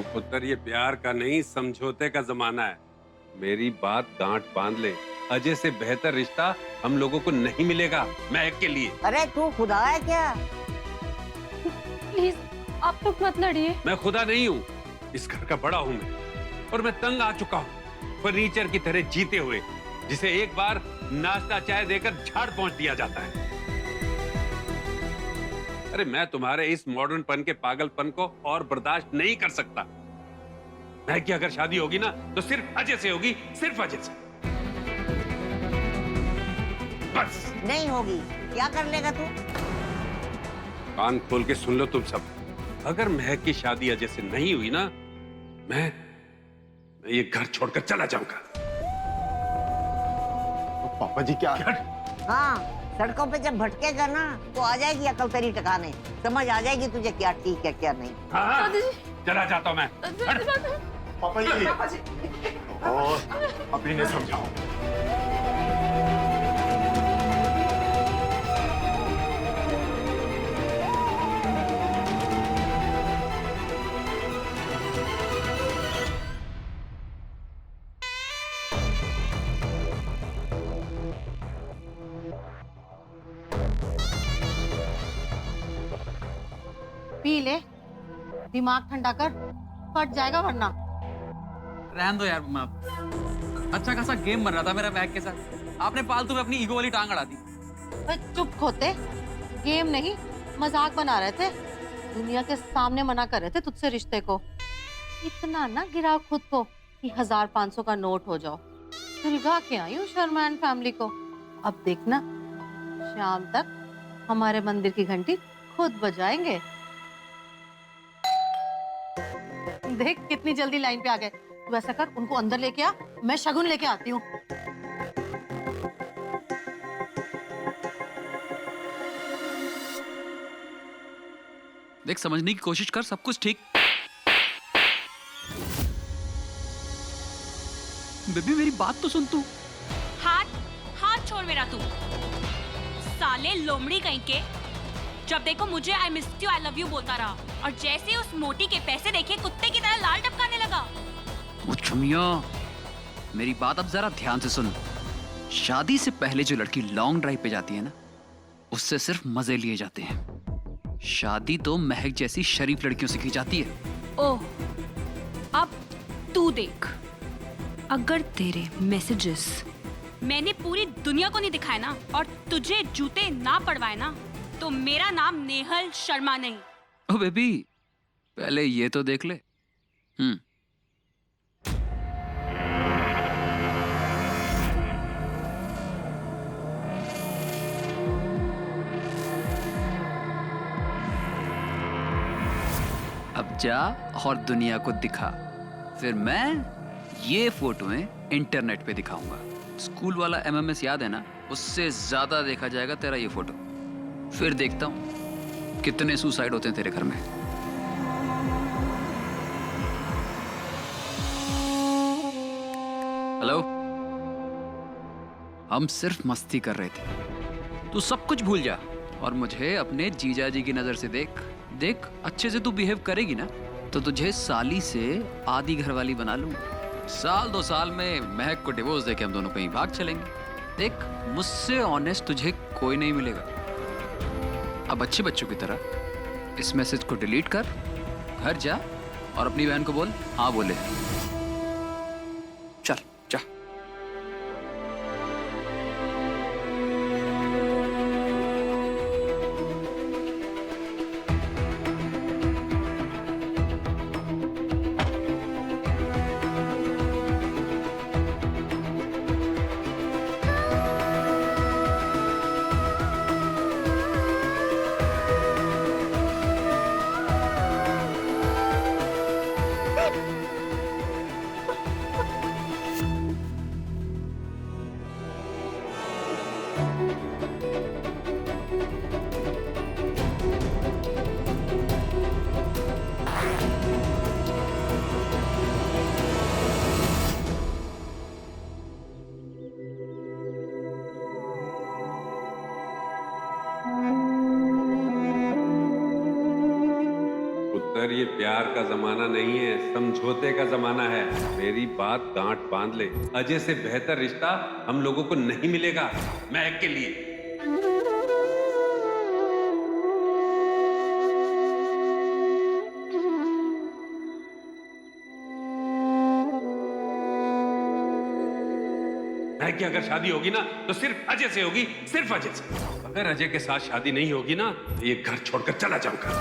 देखो पुत्र, ये प्यार का नहीं समझौते का जमाना है। मेरी बात गांठ बांध ले, अजय से बेहतर रिश्ता हम लोगों को नहीं मिलेगा महक के लिए। अरे तू खुदा है क्या? प्लीज आप लोग मत लड़िए। मैं खुदा नहीं हूँ, इस घर का बड़ा हूँ मैं, और मैं तंग आ चुका हूँ फर्नीचर की तरह जीते हुए, जिसे एक बार नाश्ता चाय देकर झाड़ पहुंच दिया जाता है। अरे मैं तुम्हारे इस मॉडर्न पन के पागलपन को और बर्दाश्त नहीं कर सकता। महक की अगर शादी होगी ना तो सिर्फ अजय से होगी, सिर्फ अजय से, बस। नहीं होगी। क्या कर लेगा तू? कान खोल के सुन लो तुम सब, अगर महक की शादी अजय से नहीं हुई ना, मैं ये घर छोड़कर चला जाऊंगा। पापा जी क्या? हाँ, सड़कों पे जब भटकेगा ना तो आ जाएगी अकल तेरी ठिकाने, समझ आ जाएगी तुझे क्या ठीक है क्या नहीं। हाँ, चला जाता हूं मैं। पापा जी और अभी ने समझाओ। पी ले, दिमाग ठंडा कर, फट जाएगा वरना। रहने दो यार मम्मा, अच्छा खासा गेम बन रहा था मेरा बैग के साथ, आपने फालतू में अपनी ईगो वाली टांग अड़ा दी। चुप खोते, गेम नहीं मजाक बना रहे थे, दुनिया के सामने मना कर रहे थे तुझसे रिश्ते को। इतना ना गिरा खुद को कि 1000-500 का नोट हो जाओ। सुलगा के आई हूँ शर्मा एंड फैमिली को। अब देखना शाम तक हमारे मंदिर की घंटी खुद बजाएंगे। देख कितनी जल्दी लाइन पे आ गए। तू ऐसा कर, उनको अंदर लेके आ, मैं शगुन लेके आती हूँ। देख समझने की कोशिश कर, सब कुछ ठीक। बेबी मेरी बात तो सुन तू। हाथ हाथ छोड़ मेरा तू, साले लोमड़ी कहीं के। जब देखो मुझे I miss you I love you बोलता रहा, और जैसे उस मोटी के पैसे देखे कुत्ते की तरह लाल टपकाने लगा। ओ छमिया, मेरी बात अब जरा ध्यान से सुन। शादी से पहले जो लड़की लॉन्ग ड्राइव पे जाती है ना, उससे सिर्फ मजे लिए जाते हैं। शादी तो महक जैसी शरीफ लड़कियों से की जाती है। ओह, अब तू देख, अगर तेरे मैसेजेस मैंने पूरी दुनिया को नहीं दिखाए ना, और तुझे जूते ना पड़वाए ना, तो मेरा नाम नेहल शर्मा नहीं। ओ बेबी, पहले ये तो देख ले। अब जा और दुनिया को दिखा, फिर मैं ये फोटोएं इंटरनेट पे दिखाऊंगा। स्कूल वाला एमएमएस याद है ना, उससे ज्यादा देखा जाएगा तेरा ये फोटो। फिर देखता हूं कितने सुसाइड होते हैं तेरे घर में। हेलो, हम सिर्फ मस्ती कर रहे थे, तू सब कुछ भूल जा और मुझे अपने जीजा जी की नजर से देख। देख, अच्छे से तू बिहेव करेगी ना तो तुझे साली से आधी घरवाली बना लूंगा। 1-2 साल में महक को डिवोर्स देके हम दोनों कहीं भाग चलेंगे। देख, मुझसे ऑनेस्ट तुझे कोई नहीं मिलेगा। अब अच्छे बच्चों की तरह इस मैसेज को डिलीट कर, घर जा और अपनी बहन को बोल हाँ बोले। चल जा। पुत्र, ये प्यार का जमाना नहीं है, समझौते का जमाना है। मेरी बात गांठ बांध ले, अजय से बेहतर रिश्ता हम लोगों को नहीं मिलेगा महक के लिए। महक की अगर शादी होगी ना तो सिर्फ अजय से होगी, सिर्फ अजय से। अगर अजय के साथ शादी नहीं होगी ना तो ये घर छोड़कर चला जाऊंगा।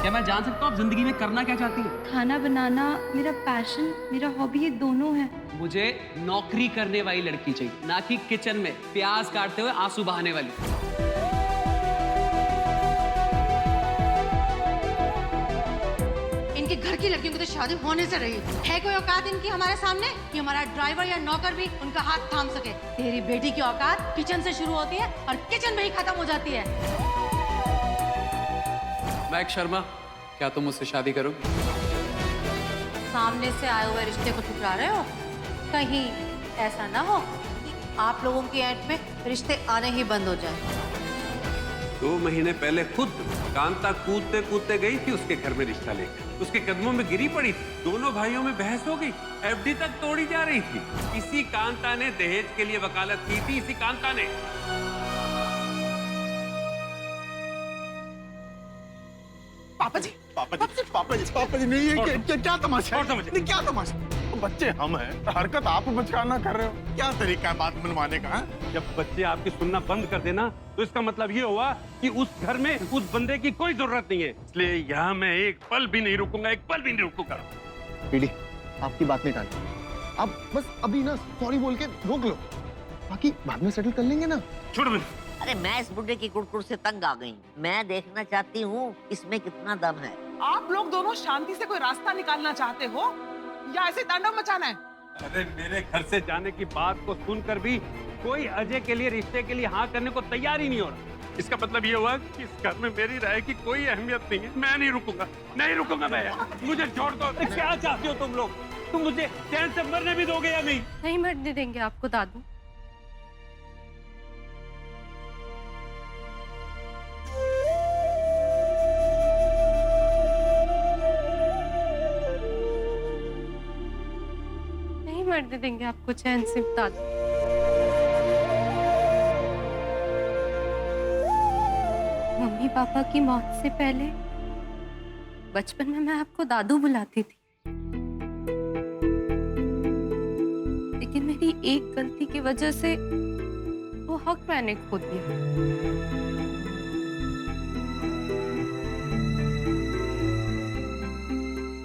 क्या मैं जान सकता हूँ आप जिंदगी में करना क्या चाहती हैं? खाना बनाना मेरा पैशन, मेरा हॉबी, ये दोनों है। मुझे नौकरी करने वाली लड़की चाहिए, ना कि किचन में प्याज काटते हुए आंसू बहाने वाली। इनके घर की लड़कियों की तो शादी होने से रही है। कोई औकात इनकी हमारे सामने कि हमारा ड्राइवर या नौकर भी उनका हाथ थाम सके? तेरी बेटी की औकात किचन से शुरू होती है और किचन में ही खत्म हो जाती है। महक शर्मा, क्या तुम मुझसे शादी करोगी? सामने से आए हुए रिश्ते को ठुकरा रहे हो? कहीं ऐसा ना हो कि आप लोगों की ऐंठ में रिश्ते आने ही बंद हो जाए। 2 महीने पहले खुद कांता कूदते कूदते गई थी उसके घर में रिश्ता लेकर, उसके कदमों में गिरी पड़ी थी। दोनों भाइयों में बहस हो गई, एफडी तक तोड़ी जा रही थी। इसी कांता ने दहेज के लिए वकालत की थी, इसी कांता ने। पापा जी, पापा जी, पापा जी, पापा जी, नहीं, ये क्या तमाशा है? नहीं, क्या तमाशा? बच्चे हम हैं, हरकत आप बचकाना कर रहे हो। क्या तरीका है बात मनवाने का? जब बच्चे आपकी सुनना बंद कर देना तो इसका मतलब ये हुआ कि उस घर में उस बंदे की कोई जरूरत नहीं है। इसलिए यहाँ मैं एक पल भी नहीं रुकूंगा, एक पल भी नहीं रुकूंगा। पीडी, आपकी बात नहीं टालनी। आप बस अभी ना सॉरी बोल के रोक लो, बाकी बाद में सेटल कर लेंगे ना। छोड़ मुझे। अरे मैं इस बुड्ढे की कुड़कुड़ से तंग आ गई। मैं देखना चाहती हूँ इसमें कितना दम है। आप लोग दोनों शांति से कोई रास्ता निकालना चाहते हो या ऐसे तांडव मचाना है? अरे मेरे घर से जाने की बात को सुनकर भी कोई अजय के लिए, रिश्ते के लिए हाँ करने को तैयार ही नहीं हो रहा। इसका मतलब ये हुआ कि इस घर में मेरी राय की कोई अहमियत नहीं है। मैं नहीं रुकूंगा, नहीं रुकूंगा मैं। मुझे छोड़ दो। क्या चाहते हो तुम लोग? तुम मुझे चैन से मरने भी दोगे या नहीं? नहीं मरने देंगे आपको दादू। नहीं मरने देंगे आपको चैन से दादू। मम्मी पापा की मौत से पहले बचपन में मैं आपको दादू बुलाती थी, लेकिन मेरी एक गलती की वजह से वो हक मैंने खो दिया।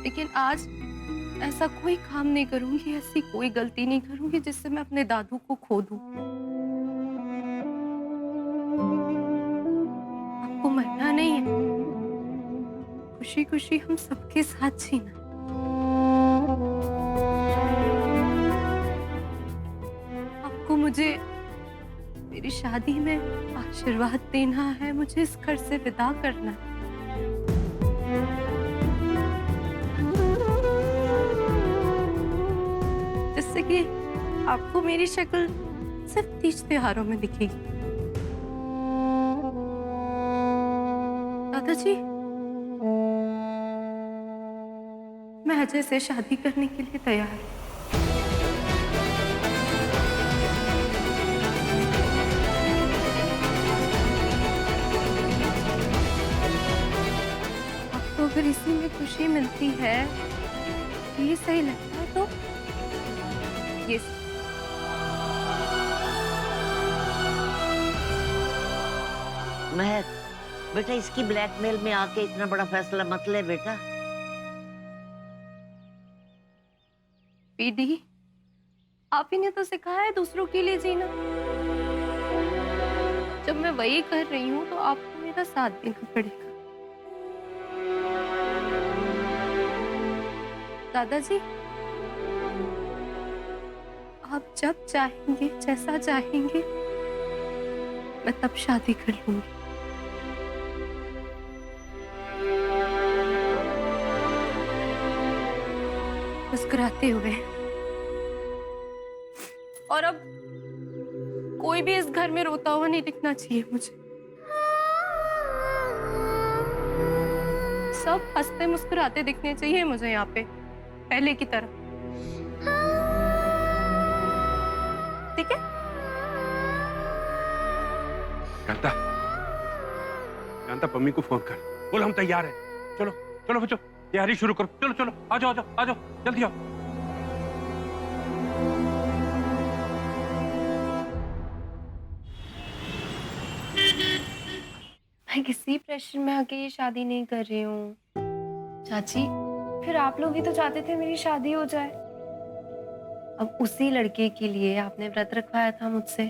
लेकिन आज ऐसा कोई काम नहीं करूंगी, ऐसी कोई गलती नहीं करूंगी जिससे मैं अपने दादू को खो दूं। आपको मरना नहीं है, खुशी खुशी हम सबके साथ जीना। आपको मुझे मेरी शादी में आशीर्वाद देना है, मुझे इस घर से विदा करना है। जिससे कि आपको मेरी शक्ल सिर्फ तीज त्योहारों में दिखेगी। दादाजी, मैं अजय से शादी करने के लिए तैयार हूँ। आपको अगर इसी में खुशी मिलती है, ये सही लगता है तो ये महक, बेटा इसकी ब्लैकमेल में आके इतना बड़ा फैसला मत ले बेटा। दीदी, आप ही ने तो सिखाया है दूसरों के लिए जीना। जब मैं वही कर रही हूँ तो आपको मेरा साथ देना पड़ेगा। दादाजी, आप जब चाहेंगे, जैसा चाहेंगे, मैं तब शादी कर लूंगी। मुस्कुराते हुए। और अब कोई भी इस घर में रोता हुआ नहीं दिखना चाहिए मुझे। सब हंसते मुस्कुराते दिखने चाहिए मुझे यहाँ पे, पहले की तरह। ठीक है? कांता, कांता पम्मी को फोन कर, बोल हम तैयार हैं। चलो चलो बच्चों, तैयारी शुरू करो। चलो चलो, आ जाओ आ जाओ आ जाओ, जल्दी आओ। मैं किसी प्रेशर में आके ये शादी नहीं कर रही हूँ चाची। फिर आप लोग ही तो चाहते थे मेरी शादी हो जाए। अब उसी लड़के के लिए आपने व्रत रखवाया था मुझसे,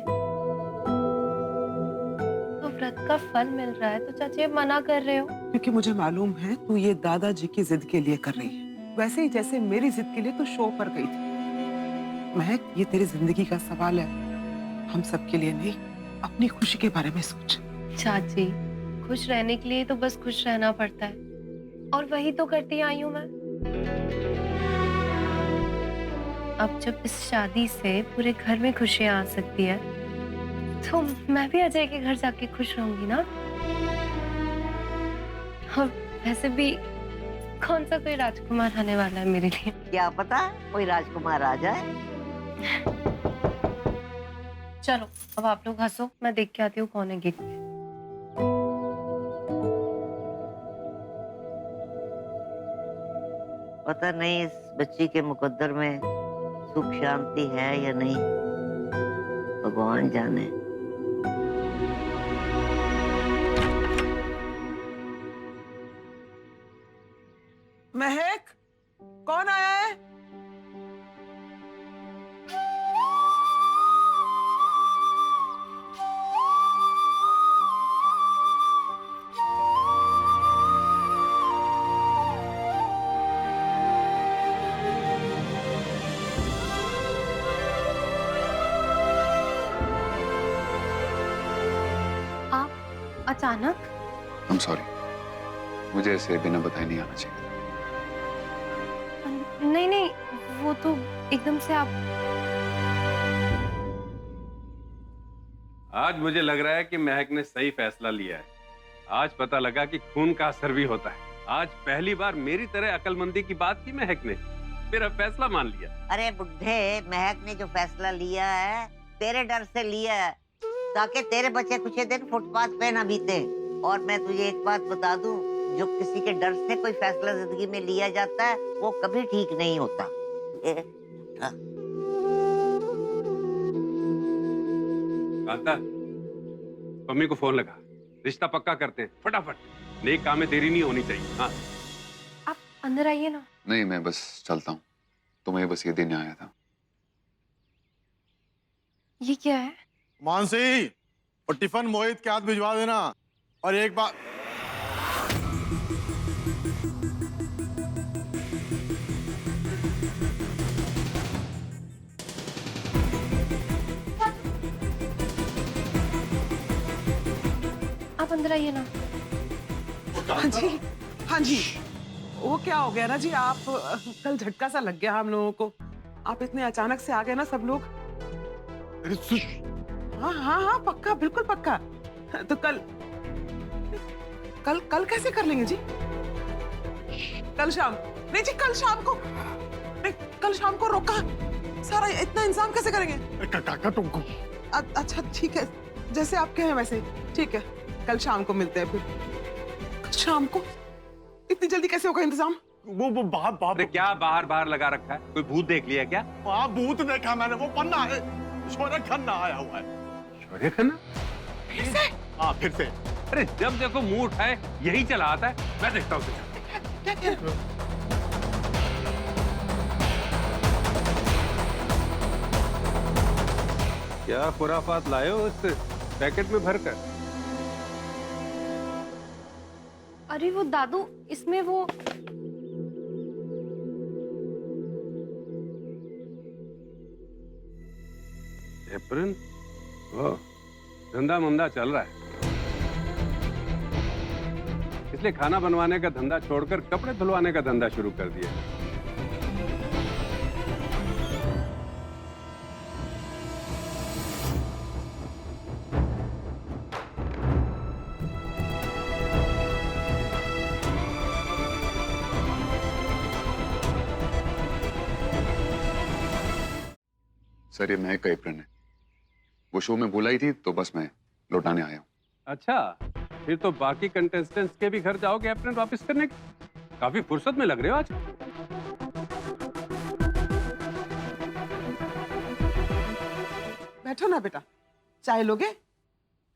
तो व्रत का फल मिल रहा है, तो चाची अब मना कर रहे हो? क्योंकि मुझे मालूम है तू ये दादाजी की जिद के लिए कर रही है, वैसे ही जैसे मेरी जिद के लिए तू शो पर गई थी। महक, ये तेरी जिंदगी का सवाल है, हम सब के लिए नहीं, अपनी खुशी के बारे में सोच। चाची, खुश रहने के लिए तो बस खुश रहना पड़ता है, और वही तो करती आई हूँ मैं। अब जब इस शादी से पूरे घर में खुशियां आ सकती है, तो मैं भी अजय के घर जाके खुश रहूंगी ना। और वैसे भी कौन सा कोई राजकुमार आने वाला है मेरे लिए? क्या पता कोई राजकुमार आ जाए। चलो अब आप लोग हंसो, मैं देख के आती हूँ कौन है गेट पे। पता नहीं इस बच्ची के मुकद्दर में सुख शांति है या नहीं, भगवान जाने। महक, कौन आया है? अचानक? I'm sorry, मुझे ऐसे बिना बताए नहीं आना चाहिए। नहीं नहीं, वो तो एकदम से आप। आज मुझे लग रहा है कि महक ने सही फैसला लिया है। आज पता लगा कि खून का असर भी होता है। आज पहली बार मेरी तरह अकलमंदी की बात की महक ने, मेरा फैसला मान लिया। अरे बुढ़े, महक ने जो फैसला लिया है तेरे डर से लिया है, ताकि तेरे बच्चे कुछ दिन फुटपाथ पे ना बीते। और मैं तुझे एक बात बता दूं, जो किसी के डर से कोई फैसला जिंदगी में लिया जाता है वो कभी ठीक नहीं होता। कांता, मम्मी को फोन लगा, रिश्ता पक्का करते हैं फटाफट। नेक काम में देरी नहीं होनी चाहिए। हाँ, आप अंदर आइए ना। नहीं, मैं बस चलता हूँ, तुम्हें बस ये दिन आया था। ये क्या है? मानसी, और टिफिन मोहित के हाथ भिजवा देना। और एक बार आप अंदर आइए ना। हाँ जी, हाँ जी। वो क्या हो गया ना जी, आप कल झटका सा लग गया हम लोगों को। आप इतने अचानक से आ गए ना सब लोग। हाँ हाँ हाँ, पक्का, बिल्कुल पक्का। तो कल कल कल कैसे कर लेंगे जी? कल शाम? नहीं जी, कल शाम को नहीं, कल शाम को रोका सारा इतना इंतजाम कैसे करेंगे? काका तुमको अच्छा ठीक है, जैसे आप कहें वैसे। ठीक है, कल शाम को मिलते हैं फिर। कल शाम को? इतनी जल्दी कैसे होगा इंतजाम? वो बात अरे क्या बाहर बाहर लगा रखा है? कोई भूत देख लिया क्या? वहाँ भूत देखा मैंने, वो पन्ना है, शौर्य खन्ना आया हुआ है। शौर्य खन्ना? फिर से? हाँ, फिर से। अरे जब देखो मुंह उठाए यही चला आता है। मैं देखता हूँ। क्या कह रहे हो? क्या खुराफात लाए हो इस पैकेट में भरकर? अरे वो दादू, इसमें वो एप्रन? ओह, धंधा मंदा चल रहा है, इसलिए खाना बनवाने का धंधा छोड़कर कपड़े धुलवाने का धंधा शुरू कर दिया। सर ये महक का एप्रन है, वो शो में बुलाई थी तो बस मैं लौटाने आया हूँ। अच्छा, फिर तो बाकी कंटेस्टेंट्स के भी घर जाओगे एप्रन वापस करने के? काफी फुर्सत में लग रहे हो आज। बैठो ना बेटा, चाय लोगे?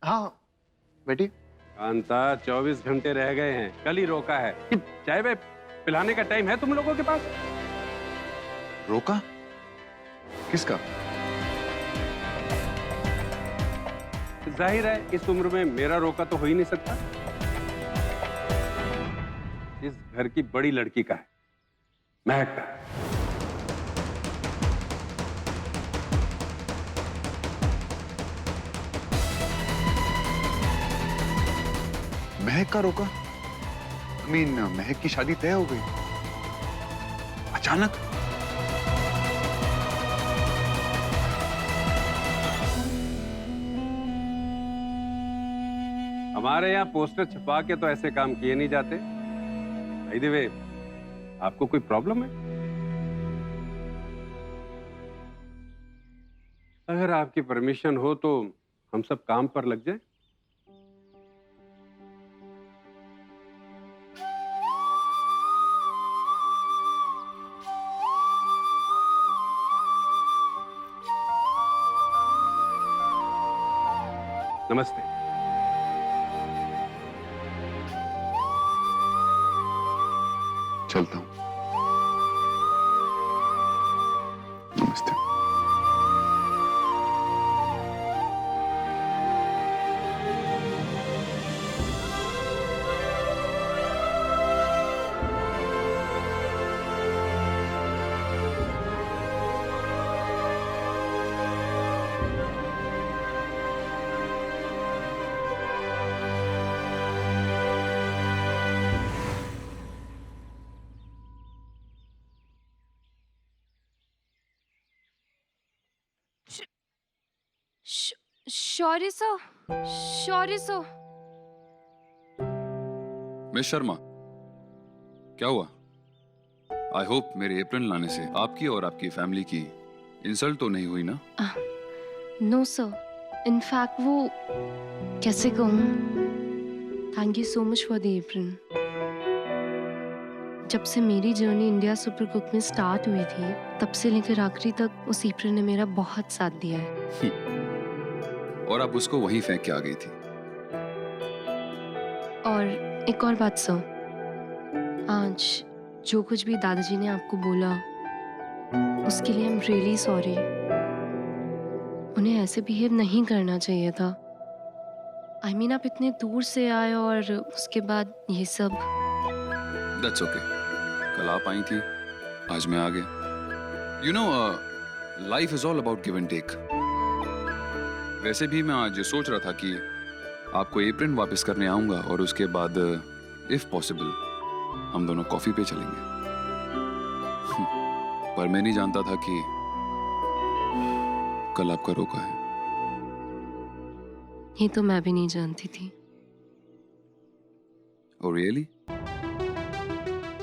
हाँ बेटी। कांता 24 घंटे रह गए हैं, कल ही रोका है कि चाय वाय पिलाने का टाइम है तुम लोगों के पास? रोका? किसका? जाहिर है इस उम्र में मेरा रोका तो हो ही नहीं सकता। इस घर की बड़ी लड़की का है, महक का। महक का रोका? महक की शादी तय हो गई अचानक? हमारे यहाँ पोस्टर छपा के तो ऐसे काम किए नहीं जाते। भाई देवे, आपको कोई प्रॉब्लम है? अगर आपकी परमिशन हो तो हम सब काम पर लग जाए। नमस्ते। चलता हूँ। नमस्ते। शौर्य सर। मिस शर्मा, क्या हुआ? आई होप मेरे एप्रन लाने से आपकी और आपकी फैमिली की इंसल्ट तो नहीं हुई ना? नो सर, इनफैक्ट वो कैसे कहूँ, thank you so much for the apron. जब से मेरी जर्नी इंडिया सुपर कुक में स्टार्ट हुई थी तब से लेकर आखिरी तक उस एप्रन ने मेरा बहुत साथ दिया है। और आप उसको वहीं फेंक के आ गई थी। और एक और बात सर, आज जो कुछ भी दादाजी ने आपको बोला उसके लिए आई एम रियली सॉरी। उन्हें ऐसे बिहेव नहीं करना चाहिए था। आई मीन आप इतने दूर से आए और उसके बाद ये सब। That's okay. कल आप आई थी, आज मैं आ गया। You know, life is all about give and take. वैसे भी मैं आज सोच रहा था कि आपको एप्रन वापस करने आऊंगा और उसके बाद इफ पॉसिबल हम दोनों कॉफी पे चलेंगे। पर मैं नहीं जानता था कि कल आपका रोका है। ये तो मैं भी नहीं जानती थी। Oh, really?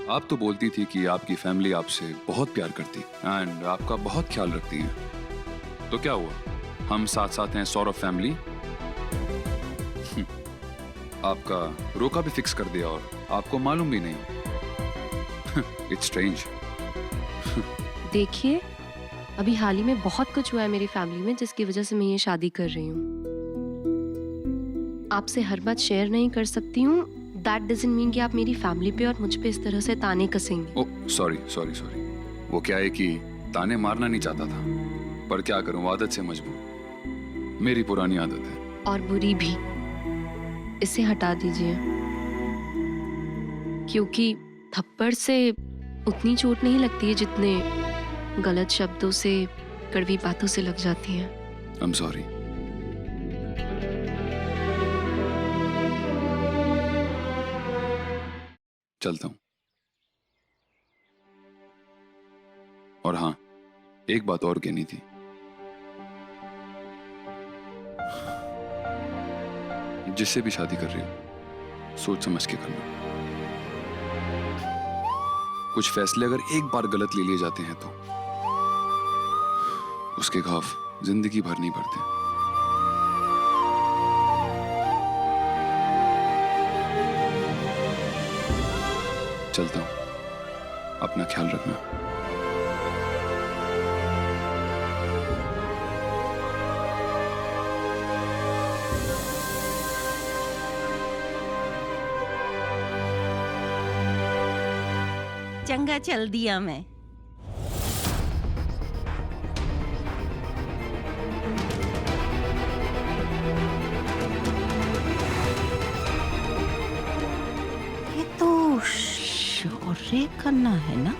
आप तो बोलती थी कि आपकी फैमिली आपसे बहुत प्यार करती एंड आपका बहुत ख्याल रखती है। तो क्या हुआ, हम साथ साथ हैं सौरभ फैमिली। आपका रोका भी फिक्स कर दिया और आपको मालूम भी नहीं। It's strange. देखिए, अभी हाल ही में बहुत कुछ हुआ है मेरी फैमिली में जिसकी वजह से मैं ये शादी कर रही हूँ। आपसे हर बात शेयर नहीं कर सकती हूँ। दैट डजंट मीन कि आप मेरी फैमिली पे और मुझ पे इस तरह से ताने कसेंगे। Oh sorry. वो क्या है कि ताने मारना नहीं चाहता था, पर क्या करूं, आदत से मजबूर। मेरी पुरानी आदत है। और बुरी भी। इसे हटा दीजिए, क्योंकि थप्पड़ से उतनी चोट नहीं लगती है जितने गलत शब्दों से, कड़वी बातों से लग जाती है। I am sorry. चलता हूं। और हाँ, एक बात और कहनी थी। जिससे भी शादी कर रही हो, सोच समझ के करना। कुछ फैसले अगर एक बार गलत ले लिए जाते हैं तो उसके घाव जिंदगी भर नहीं भरते। चलता हूं, अपना ख्याल रखना। चंगा चल दिया मैं। ये तो शौर्य करना है ना?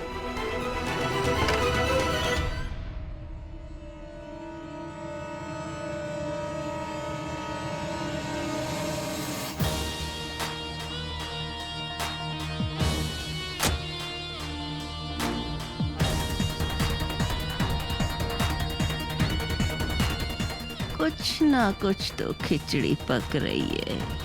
कुछ ना कुछ तो खिचड़ी पक रही है।